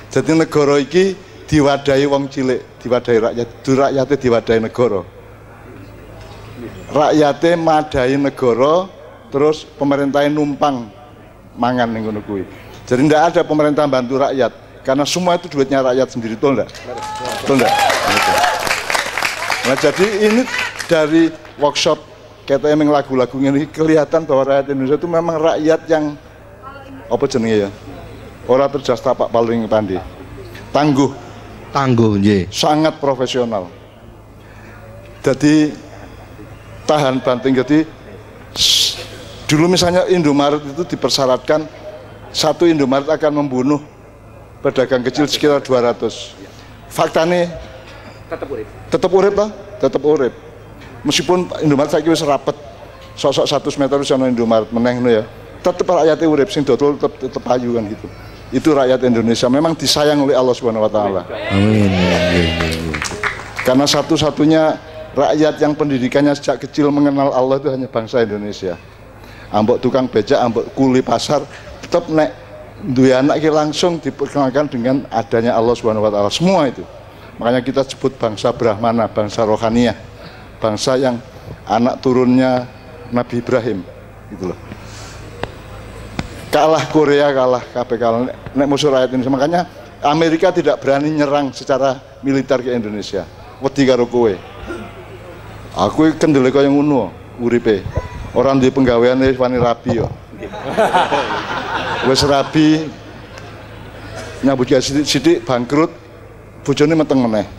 Jadi negara ini diwadahi wong cilik, diwadahi rakyat, rakyatnya diwadahi negara. Rakyatnya madahi negara, terus pemerintahnya numpang mangan ning ngono kuwi. Jadi tidak ada pemerintah bantu rakyat, karena semua itu duitnya rakyat sendiri, betul enggak? Betul enggak? Nah, jadi ini dari workshop kita emang lagu-lagu ini kelihatan bahwa rakyat Indonesia itu memang rakyat yang apa jenenge ya? Ora terjas tapak paling pandai. Tangguh, nggih. Sangat profesional. Jadi tahan banting. Jadi dulu misalnya Indomaret itu dipersyaratkan satu Indomaret akan membunuh pedagang kecil sekitar 200. Faktanya tetap urip. Meskipun Indomaret saiki wis rapet, sosok 100 meter wis ana Indomaret meneh ngono ya. Tetap rakyatnya urip, sing dodol tetap ayu kan gitu. Itu rakyat Indonesia memang disayang oleh Allah Subhanahu wa taala. Amin. Karena satu-satunya rakyat yang pendidikannya sejak kecil mengenal Allah itu hanya bangsa Indonesia. Ambok tukang becak, ambok kuli pasar, tetap nek duwe anak ki langsung diperkenalkan dengan adanya Allah Subhanahu wa taala. Semua itu. Makanya kita sebut bangsa Brahmana, bangsa rohaniah. Bangsa yang anak turunnya Nabi Ibrahim gitu loh. Kalah Korea, kalah KPK, nek musuh rakyat Indonesia. Makanya Amerika tidak berani nyerang secara militer ke Indonesia. Wedi karo kowe. Aku kendele kaya ngono uripe. Orang di penggawean wis wani rabi yo. Wis rabi nyambut gawe sithik bangkrut, bojone meteng meneh.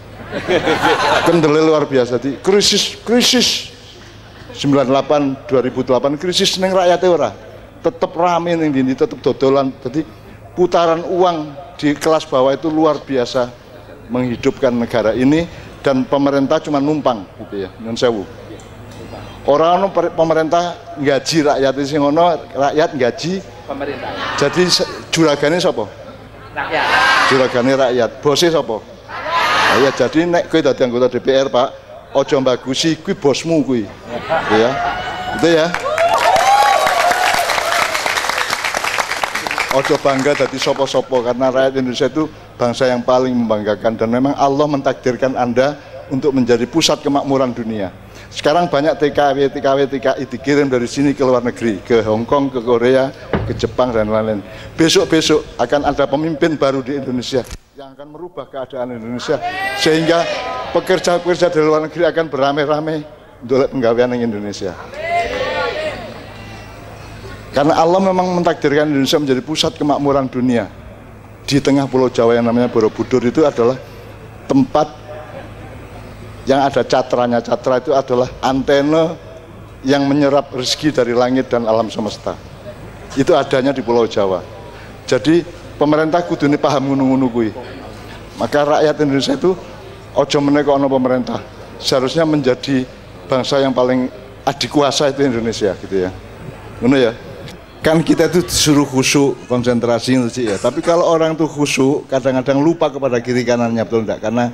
Kendele luar biasa di krisis 98 2008 krisis ning rakyate ora. Tetap rame ning ndi tetap dodolan. Jadi putaran uang di kelas bawah itu luar biasa menghidupkan negara ini, dan pemerintah cuma numpang gitu ya, nyun sewu. Orang pemerintah gaji rakyat sing ono, rakyat gaji pemerintah. Jadi juragane sapa? Rakyat. Juragane rakyat. Bose sapa? Ya, jadi nek kowe dadi anggota DPR, Pak, aja mbagusi kuwi bosmu kuwi. Ya. Itu ya. Ojo bangga dari sopo-sopo, karena rakyat Indonesia itu bangsa yang paling membanggakan, dan memang Allah mentakdirkan Anda untuk menjadi pusat kemakmuran dunia. Sekarang banyak TKW, TKI dikirim dari sini ke luar negeri, ke Hong Kong, ke Korea, ke Jepang, dan lain-lain. Besok-besok akan ada pemimpin baru di Indonesia yang akan merubah keadaan Indonesia, sehingga pekerja-pekerja dari luar negeri akan beramai-ramai untuk penggawaian yang Indonesia. Karena Allah memang mentakdirkan Indonesia menjadi pusat kemakmuran dunia. Di tengah Pulau Jawa yang namanya Borobudur itu adalah tempat yang ada catranya. Catra itu adalah antena yang menyerap rezeki dari langit dan alam semesta. Itu adanya di Pulau Jawa. Jadi pemerintah kudu ini paham ngono-ngono kuwi. Maka rakyat Indonesia itu ojo meneh kok ono pemerintah. Seharusnya menjadi bangsa yang paling adikuasa itu Indonesia gitu ya. Ngono ya. Kan kita itu disuruh khusyuk, konsentrasi sih ya. Tapi kalau orang tuh khusyuk, kadang-kadang lupa kepada kiri kanannya, betul enggak? Karena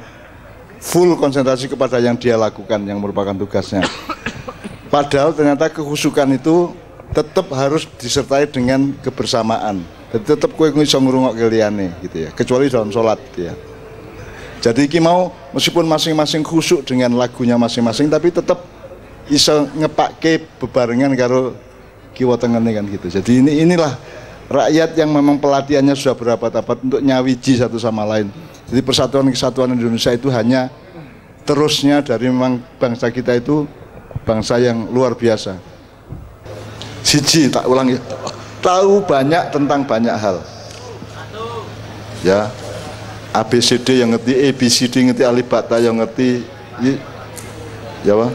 full konsentrasi kepada yang dia lakukan, yang merupakan tugasnya. Padahal ternyata kekhusyukan itu tetap harus disertai dengan kebersamaan. Jadi tetap kowe iso ngrungokke liyane gitu ya. Kecuali dalam sholat gitu ya. Jadi iki mau meskipun masing-masing khusyuk dengan lagunya masing-masing, tapi tetap iso ngepakke bebarengan karo kiwa tengene kan gitu. Jadi inilah rakyat yang memang pelatihannya sudah berabad-abad untuk nyawiji satu sama lain. Jadi persatuan kesatuan Indonesia itu hanya terusnya dari memang bangsa kita itu bangsa yang luar biasa. Siji, tak ulang ya, tahu banyak tentang banyak hal. Ya, ABCD yang ngerti, ABCD ngerti, alibata yang ngerti, ya Pak.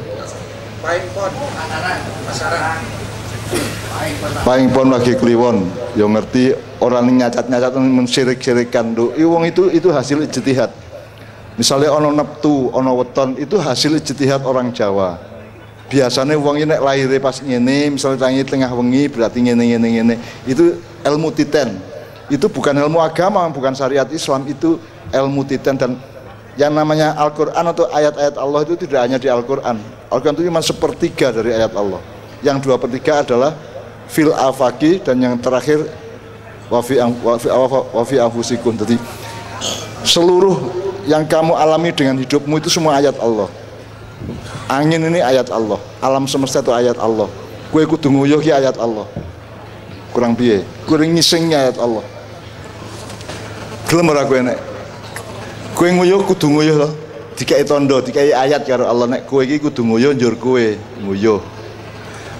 Paling pon lagi kliwon, yang ngerti orang nyacat-nyacat mensirik-sirikan wong itu hasil ijtihad. Misalnya ono neptu, ono weton itu hasil ijtihad orang Jawa. Biasanya wong ini nek lahirnya pas ngene, misalnya tangi tengah wengi berarti ngene. Itu ilmu titen. Itu bukan ilmu agama, bukan syariat Islam, itu ilmu titen. Dan yang namanya Al-Quran atau ayat-ayat Allah itu tidak hanya di Al-Quran. Al-Quran itu cuma sepertiga dari ayat Allah. Yang 2/3 adalah fil afaki, dan yang terakhir wafi anfusikum. Jadi seluruh yang kamu alami dengan hidupmu itu semua ayat Allah. Angin ini ayat Allah, alam semesta itu ayat Allah. Kue kudu nguyuh ki ayat Allah. Kurang piye? Kurang ngisingnya ayat Allah. Gelem ora kowe nek kowe nguyuh kudu nguyuh lho. Dikai tondo, dikai ayat karo Allah, nek kowe iki kudu nguyuh njur kowe nguyuh.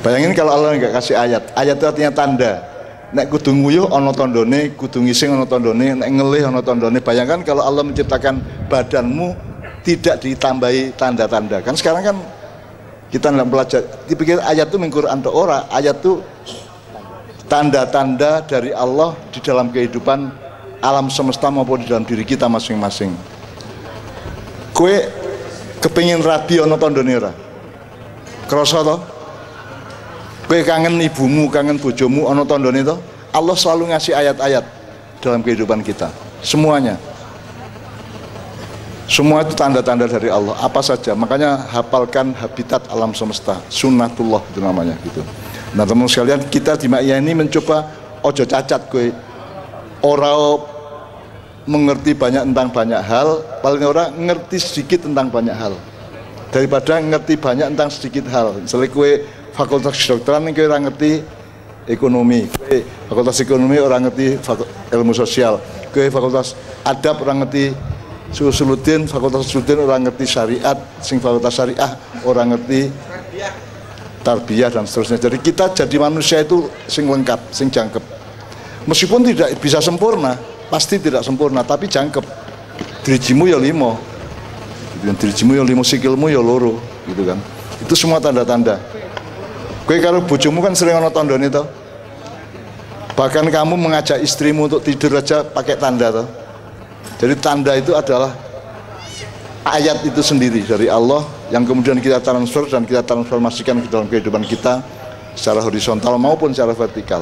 Bayangin kalau Allah nggak kasih ayat. Ayat itu artinya tanda. Nek kudu nguyuh ana tandane, kudu ngising ana tandane, nek ngelih ana tandane. Bayangkan kalau Allah menciptakan badanmu tidak ditambahi tanda-tanda. Kan sekarang kan kita nggak belajar. Dipikir ayat itu mengquran atau ora. Ayat itu tanda-tanda dari Allah di dalam kehidupan alam semesta maupun di dalam diri kita masing-masing. Kowe kepengin rabi ana tandane ora? Krasa to? Kowe kangen ibumu, kangen bojomu, ana tandane to? Allah selalu ngasih ayat-ayat dalam kehidupan kita. Semuanya. Semua itu tanda-tanda dari Allah, apa saja. Makanya hafalkan habitat alam semesta, sunnatullah itu namanya gitu. Nah, teman sekalian, kita di Ma'iyah ini mencoba ojo cacat kowe. Ora mengerti banyak tentang banyak hal, paling orang ngerti sedikit tentang banyak hal. Daripada ngerti banyak tentang sedikit hal. Misalnya kowe fakultas kedokteran ini orang ngerti ekonomi, fakultas ekonomi orang ngerti ilmu sosial, fakultas adab orang ngerti Suludin, fakultas Suludin orang ngerti syariat, sing fakultas syariah orang ngerti tarbiyah dan seterusnya. Jadi kita jadi manusia itu sing lengkap, sing jangkep. Meskipun tidak bisa sempurna, pasti tidak sempurna, tapi jangkep. Dirijimu ya 5, dirijimu ya 5, sikilmu ya 2, gitu kan. Itu semua tanda-tanda. Kowe karo bojomu kan sering ana tandane to. Bahkan kamu mengajak istrimu untuk tidur aja pakai tanda to. Jadi tanda itu adalah ayat itu sendiri dari Allah yang kemudian kita transfer dan kita transformasikan ke dalam kehidupan kita secara horizontal maupun secara vertikal.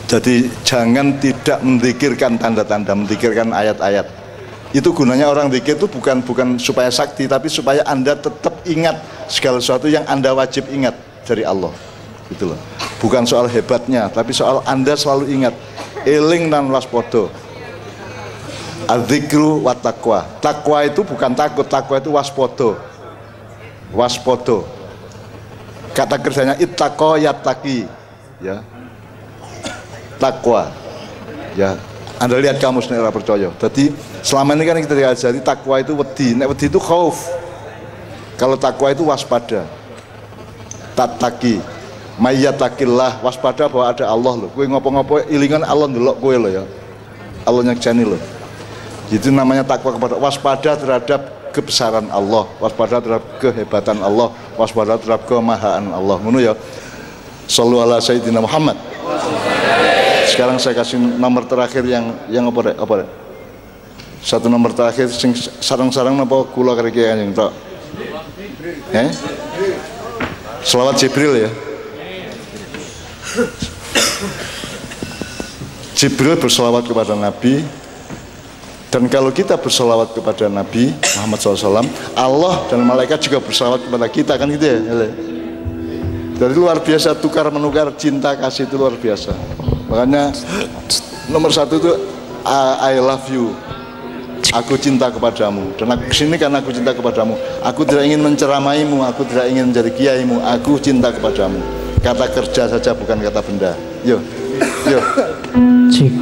Jadi jangan tidak menzikirkan tanda-tanda, menzikirkan ayat-ayat. Itu gunanya orang zikir itu bukan supaya sakti, tapi supaya Anda tetap ingat segala sesuatu yang Anda wajib ingat dari Allah. Gitu loh. bukan soal hebatnya, tapi soal Anda selalu ingat eling dan waspada. Adzikru wat taqwa. Takwa itu bukan takut, takwa itu waspada. Waspada. Kata kerjanya ittaqa yattaqi, ya. Takwa. Ya. Anda lihat kamus nek ora percaya. Jadi selama ini kan kita diajari takwa itu wedi, nek wedi itu khauf. Kalau takwa itu waspada. Tattaqi. Mayyatakillah, waspada bahwa ada Allah loh. Kowe ngopo-ngopo ilingan Allah ndelok kowe loh ya. Allah nyaksani loh. Itu namanya takwa kepada waspada terhadap kebesaran Allah, waspada terhadap kehebatan Allah, waspada terhadap kemahaan Allah. Ngono ya. Shallu ala sayyidina Muhammad. Sekarang saya kasih nomor terakhir yang apa deh? Satu nomor terakhir sing sarang-sarang napa kula karek yang tok. Selawat Jibril ya. Jibril berselawat kepada Nabi, dan kalau kita berselawat kepada Nabi Muhammad SAW, Allah dan malaikat juga berselawat kepada kita, kan gitu ya. Jadi luar biasa, tukar menukar cinta kasih itu luar biasa. Makanya nomor satu itu I love you, aku cinta kepadamu, dan aku kesini karena aku cinta kepadamu. Aku tidak ingin menceramaimu, aku tidak ingin menjadi kiaimu, aku cinta kepadamu. Kata kerja saja, bukan kata benda. Yuk, yuk. Cik.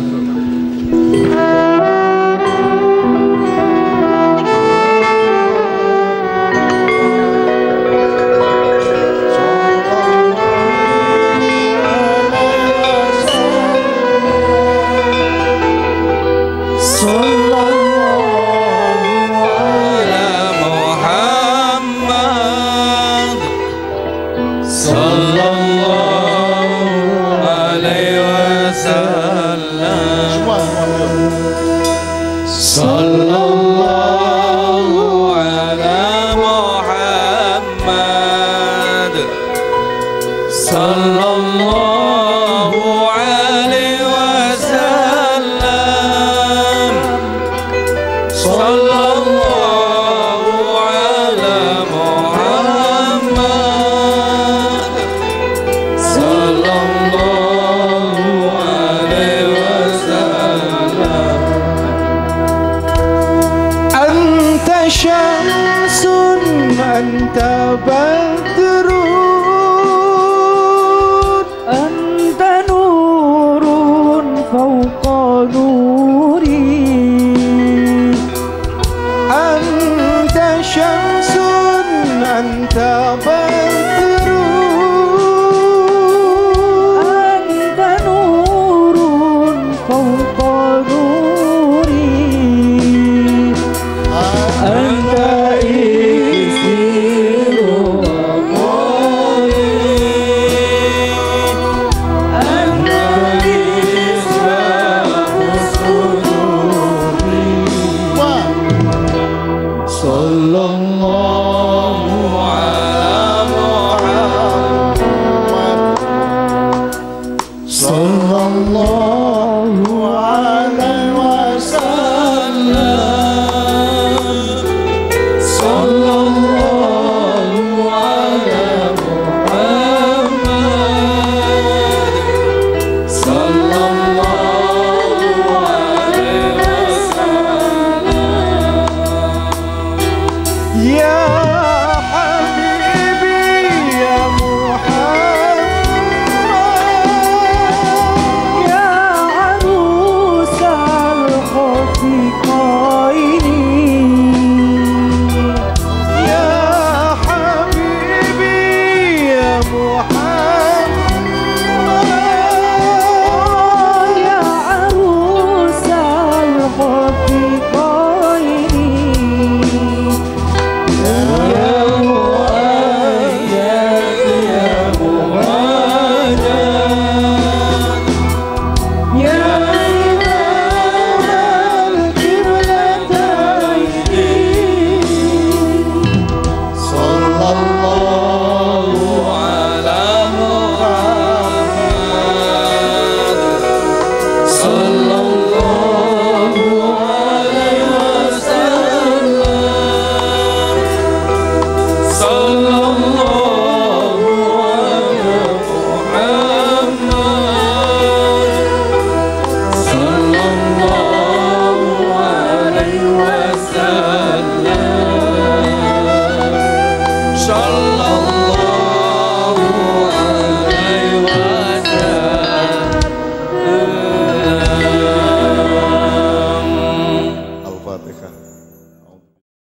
Sallallahu